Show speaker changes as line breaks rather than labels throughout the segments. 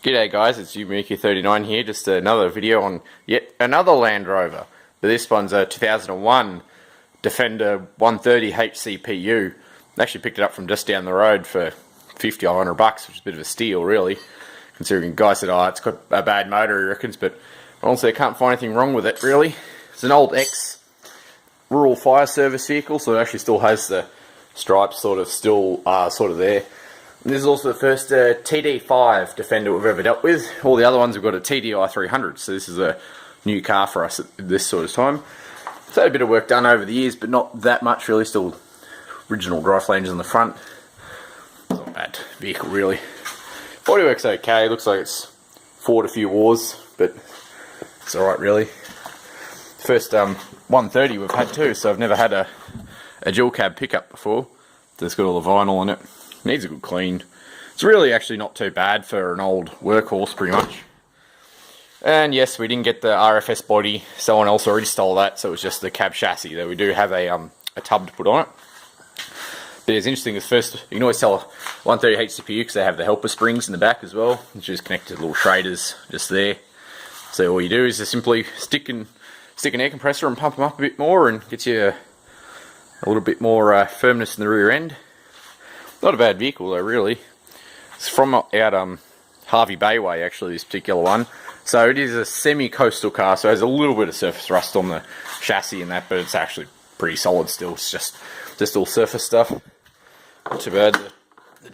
G'day guys, it's Umiki39 here, just another video on yet another Land Rover. But this one's a 2001 Defender 130 HCPU. I actually picked it up from just down the road for 50 or 100 bucks, which is a bit of a steal really. Considering guy said, oh, it's got a bad motor he reckons, but honestly I can't find anything wrong with it really. It's an old ex-rural fire service vehicle, so it actually still has the stripes sort of there. And this is also the first TD5 Defender we've ever dealt with. All the other ones have got a TDI 300, so this is a new car for us at this sort of time. It's had a bit of work done over the years, but not that much really. Still original dry flanges on the front. It's not a bad vehicle really. Bodywork's okay. Looks like it's fought a few wars, but it's alright really. First 130 we've had too, so I've never had a dual cab pickup before. It's got all the vinyl on it. Needs a good clean. It's really actually not too bad for an old workhorse pretty much. And yes, we didn't get the RFS body. Someone else already stole that, so it was just the cab chassis. Though we do have a tub to put on it. But it's interesting, is first, you can always tell a 130 HCPU because they have the helper springs in the back as well, which is connected to little shaders just there. So all you do is just simply stick an air compressor and pump them up a bit more and gets you a little bit more firmness in the rear end. Not a bad vehicle though really. It's from out Hervey Bay way actually, this particular one. So it is a semi-coastal car, so it has a little bit of surface rust on the chassis and that, but it's actually pretty solid still. It's just all surface stuff. Not too bad. The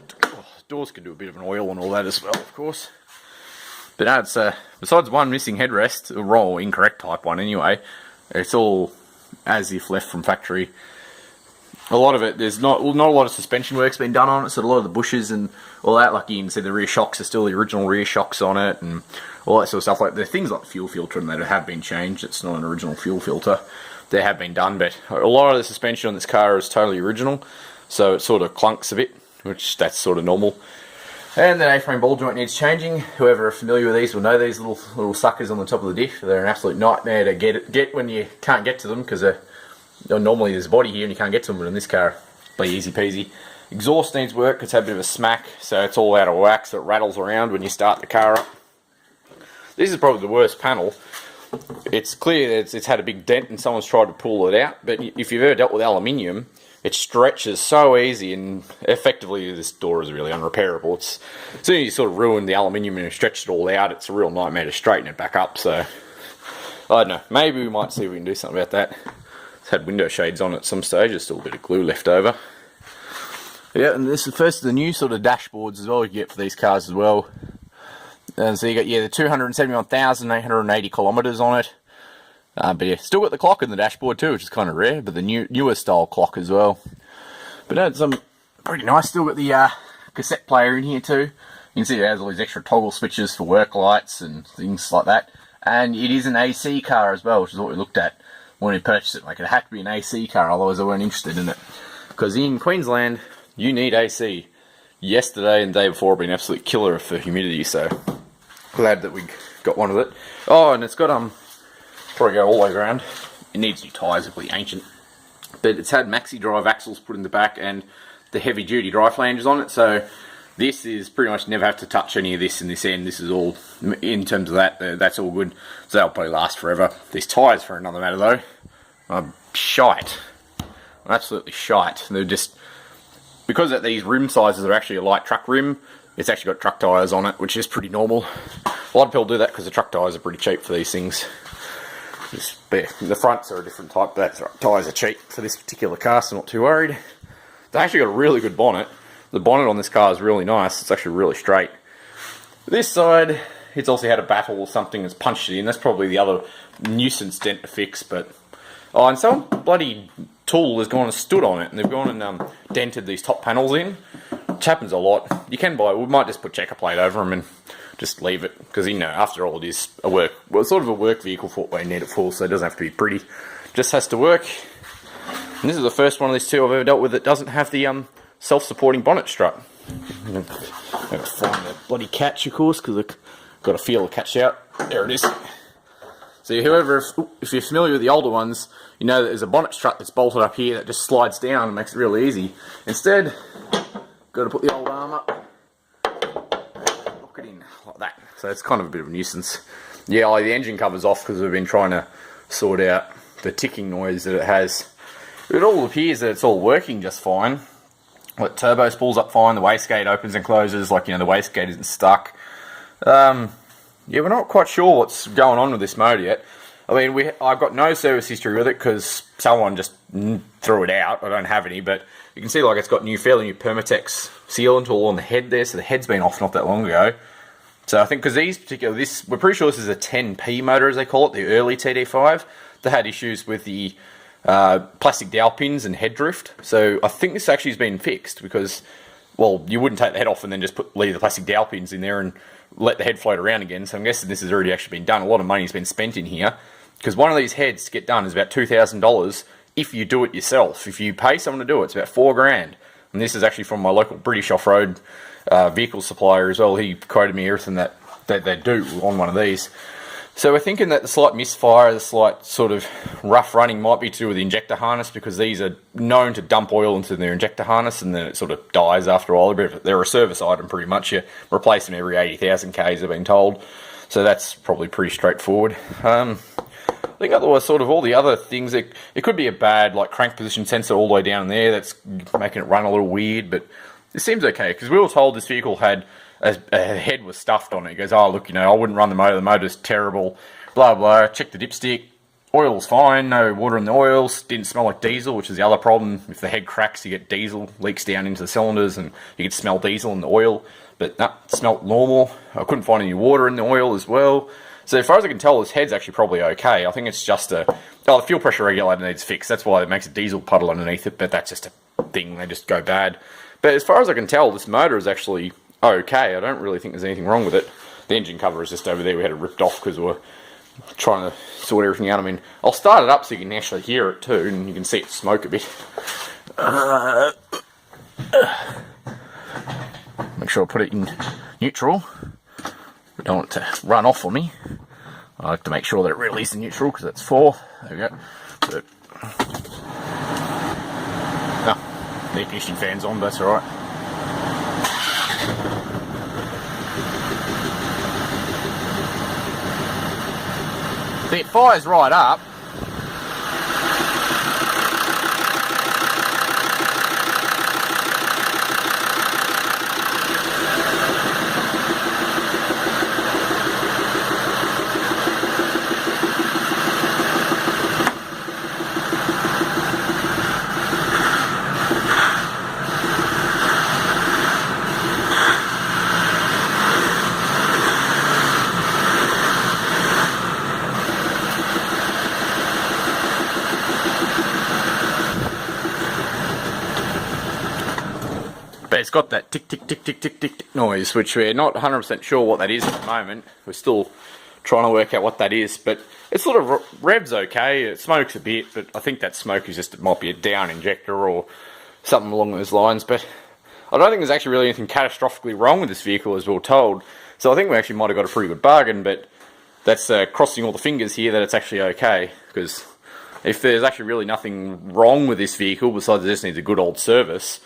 doors can do a bit of an oil and all that as well, of course. But no, it's besides one missing headrest, a raw incorrect type one anyway, it's all as if left from factory. A lot of it, there's not a lot of suspension work's been done on it, so a lot of the bushes and all that, like you can see the rear shocks are still the original rear shocks on it, and all that sort of stuff. Like the things like the fuel filter and that have been changed. It's not an original fuel filter. They have been done, but a lot of the suspension on this car is totally original, so it sort of clunks a bit, which that's sort of normal. And the A-frame ball joint needs changing. Whoever are familiar with these will know these little suckers on the top of the diff. They're an absolute nightmare to get when you can't get to them, because normally there's a body here and you can't get to them, but in this car, be easy peasy. Exhaust needs work. It's had a bit of a smack, so it's all out of whack, so it rattles around when you start the car up. This is probably the worst panel. It's clear that it's had a big dent and someone's tried to pull it out, but if you've ever dealt with aluminium, it stretches so easy, and effectively this door is really unrepairable. As soon as you sort of ruin the aluminium and stretch it all out, it's a real nightmare to straighten it back up, so I don't know, maybe we might see if we can do something about that. It's had window shades on at some stage, there's still a bit of glue left over. Yeah, and this is the first of the new sort of dashboards as well you get for these cars as well. And so you got, yeah, the 271,880 kilometres on it. But yeah, still got the clock in the dashboard too, which is kind of rare, but the newer style clock as well. But no, it's pretty nice. Still got the cassette player in here too. You can see it has all these extra toggle switches for work lights and things like that. And it is an AC car as well, which is what we looked at when we purchased it. Like, it had to be an AC car, otherwise I weren't interested in it. Because in Queensland, you need AC. Yesterday and the day before have been absolute killer for humidity, so glad that we got one of it. Oh, and it's got probably go all the way around. It needs new tyres, it's pretty ancient. But it's had maxi drive axles put in the back and the heavy duty dry flanges on it, so this is pretty much never have to touch any of this in this end. This is all, in terms of that's all good. So that'll probably last forever. These tyres, for another matter though, are shite. Absolutely shite. They're just, because these rim sizes are actually a light truck rim, it's actually got truck tyres on it, which is pretty normal. A lot of people do that because the truck tyres are pretty cheap for these things. The fronts are a different type, but the tyres are cheap for this particular car, so not too worried. They actually got a really good bonnet. The bonnet on this car is really nice. It's actually really straight. This side, it's also had a battle or something that's punched it in. That's probably the other nuisance dent to fix, but oh, and some bloody tool has gone and stood on it, and they've gone and dented these top panels in. Which happens a lot. You can buy it. We might just put checker plate over them and just leave it, because you know, after all, it is it's sort of a work vehicle for what we need it for, so it doesn't have to be pretty. Just has to work. And this is the first one of these two I've ever dealt with that doesn't have the self-supporting bonnet strut. I'm going to find the bloody catch, of course, because I've got to feel the catch out. There it is. So if you're familiar with the older ones, you know that there's a bonnet strut that's bolted up here that just slides down and makes it really easy. Instead, got to put the old arm up, lock it in. like that. So it's kind of a bit of a nuisance. Yeah, like the engine cover's off because we've been trying to sort out the ticking noise that it has. It all appears that it's all working just fine. Like, turbo spools up fine, the wastegate opens and closes, like, you know, the wastegate isn't stuck. Yeah, we're not quite sure what's going on with this motor yet. I mean, I've got no service history with it because someone just threw it out. I don't have any, but you can see, like, it's got fairly new Permatex sealant all on the head there, so the head's been off not that long ago. So I think because we're pretty sure this is a 10P motor, as they call it, the early TD5. They had issues with the plastic dowel pins and head drift. So I think this actually has been fixed because, well, you wouldn't take the head off and then just leave the plastic dowel pins in there and let the head float around again. So I'm guessing this has already actually been done. A lot of money's been spent in here because one of these heads to get done is about $2,000 if you do it yourself. If you pay someone to do it, it's about $4,000. And this is actually from my local British off-road vehicle supplier as well. He quoted me everything that they do on one of these. So we're thinking that the slight misfire, the slight sort of rough running might be to do with the injector harness, because these are known to dump oil into their injector harness and then it sort of dies after a while. They're a service item pretty much. You replace them every 80,000 Ks, I've been told. So that's probably pretty straightforward. I think otherwise, sort of all the other things, it could be a bad like crank position sensor all the way down there that's making it run a little weird, but it seems okay because we were told this vehicle had a head was stuffed on it. He goes, oh look, you know, I wouldn't run the motor's terrible, blah blah. Check the dipstick, oil's fine, no water in the oils, didn't smell like diesel, which is the other problem. If the head cracks, you get diesel leaks down into the cylinders and you can smell diesel in the oil, but no, it smelled normal. I couldn't find any water in the oil as well. So as far as I can tell, this head's actually probably okay. I think it's just the fuel pressure regulator needs fixed. That's why it makes a diesel puddle underneath it, but that's just a thing, they just go bad. But as far as I can tell, this motor is actually okay. I don't really think there's anything wrong with it. The engine cover is just over there. We had it ripped off because we were trying to sort everything out. I mean, I'll start it up so you can actually hear it too, and you can see it smoke a bit. Make sure I put it in neutral. I don't want it to run off on me. I like to make sure that it really is in neutral because that's 4. There we go. But, the air conditioning fan's on, but that's alright. It fires right up. But it's got that tick, tick, tick, tick, tick, tick, tick noise, which we're not 100% sure what that is at the moment. We're still trying to work out what that is, but it sort of revs okay. It smokes a bit, but I think that smoke is just, it might be a down injector or something along those lines. But I don't think there's actually really anything catastrophically wrong with this vehicle, as we were told. So I think we actually might have got a pretty good bargain, but that's crossing all the fingers here that it's actually okay, because if there's actually really nothing wrong with this vehicle besides it just needs a good old service,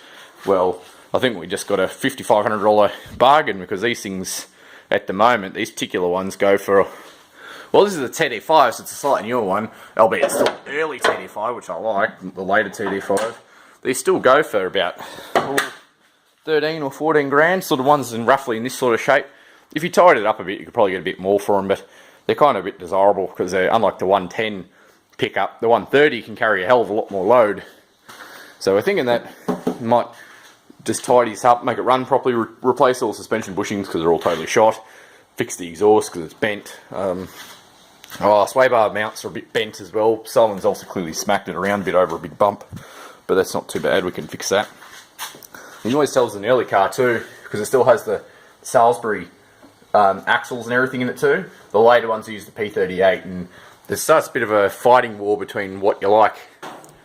well, I think we just got a $5,500 bargain, because these things at the moment, these particular ones go for, well, this is a TD5, so it's a slightly newer one, albeit it's still early TD5, which I like, the later TD5. These still go for about 13 or 14 grand, sort of ones roughly in this sort of shape. If you tied it up a bit, you could probably get a bit more for them, but they're kind of a bit desirable because they're, unlike the 110 pickup, the 130 can carry a hell of a lot more load. So we're thinking that might just tidy this up, make it run properly, replace all the suspension bushings because they're all totally shot, fix the exhaust because it's bent. Sway bar mounts are a bit bent as well. Someone's also clearly smacked it around a bit over a big bump, but that's not too bad, we can fix that. You can always tell it's an early car too, because it still has the Salisbury axles and everything in it too. The later ones use the P38, and there's such a bit of a fighting war between what you like.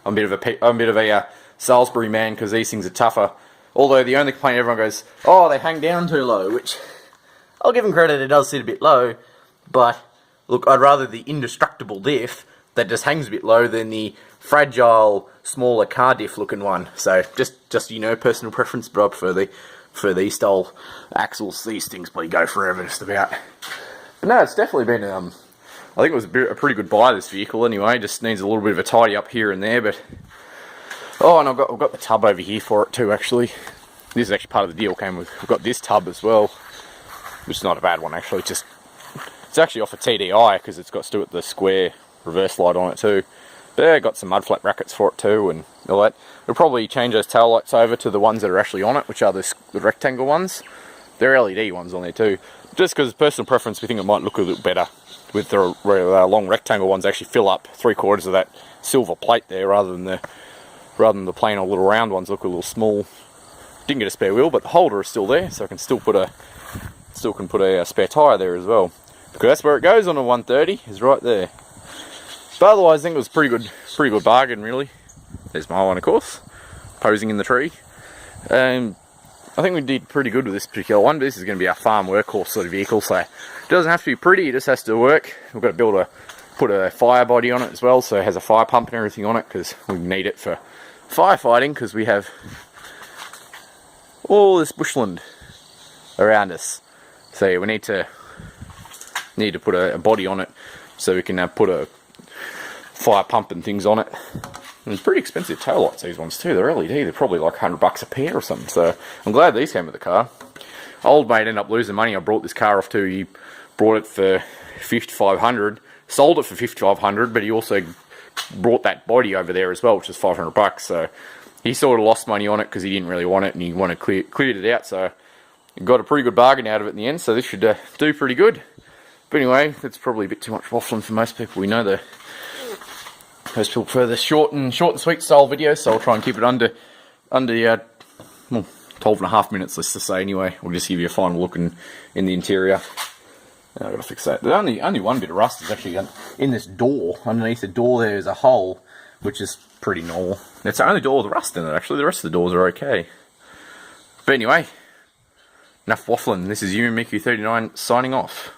I'm a bit of a Salisbury man because these things are tougher. Although the only complaint everyone goes, oh, they hang down too low, which I'll give them credit, it does sit a bit low, but look, I'd rather the indestructible diff that just hangs a bit low than the fragile, smaller car diff looking one. So just you know, personal preference, but I prefer the for these style axles. These things probably go forever just about. But no, it's definitely been, I think it was a pretty good buy, this vehicle anyway. Just needs a little bit of a tidy up here and there, but... Oh, and I've got the tub over here for it too, actually. This is actually part of the deal, we've got this tub as well, which is not a bad one actually. It's actually off a TDI because it's got still the square reverse light on it too. But yeah, got some mud flap brackets for it too and all that. We'll probably change those tail lights over to the ones that are actually on it, which are the rectangle ones. They're LED ones on there too. Just because personal preference, we think it might look a little better with the long rectangle ones actually fill up 3/4 of that silver plate there, rather than the plain old little round ones look a little small. Didn't get a spare wheel, but the holder is still there, so I can still put a spare tyre there as well, because that's where it goes on a 130, is right there. But otherwise, I think it was pretty good bargain really. There's my one, of course, posing in the tree. I think we did pretty good with this particular one. But this is going to be our farm workhorse sort of vehicle, so it doesn't have to be pretty. It just has to work. We've got to put a fire body on it as well, so it has a fire pump and everything on it, because we need it for firefighting, because we have all this bushland around us. So yeah, we need to put a body on it so we can put a fire pump and things on it. And it's pretty expensive tail lights, these ones too. They're LED, they're probably like $100 a pair or something. So I'm glad these came with the car. Old mate ended up losing money. I brought this car off to, he brought it for $5,500, sold it for $5,500, but he also brought that body over there as well, which is $500. So he sort of lost money on it because he didn't really want it and he wanted cleared it out. So got a pretty good bargain out of it in the end. So this should do pretty good. But anyway, that's probably a bit too much waffling for most people. We know most people prefer the short and sweet style videos, so I'll try and keep it under 12.5 minutes, let's just say. Anyway, we'll just give you a final look in the interior. I've got to fix that. The only one bit of rust is actually in this door. Underneath the door there is a hole, which is pretty normal. It's the only door with rust in it, actually. The rest of the doors are okay. But anyway, enough waffling. This is UMiku39 signing off.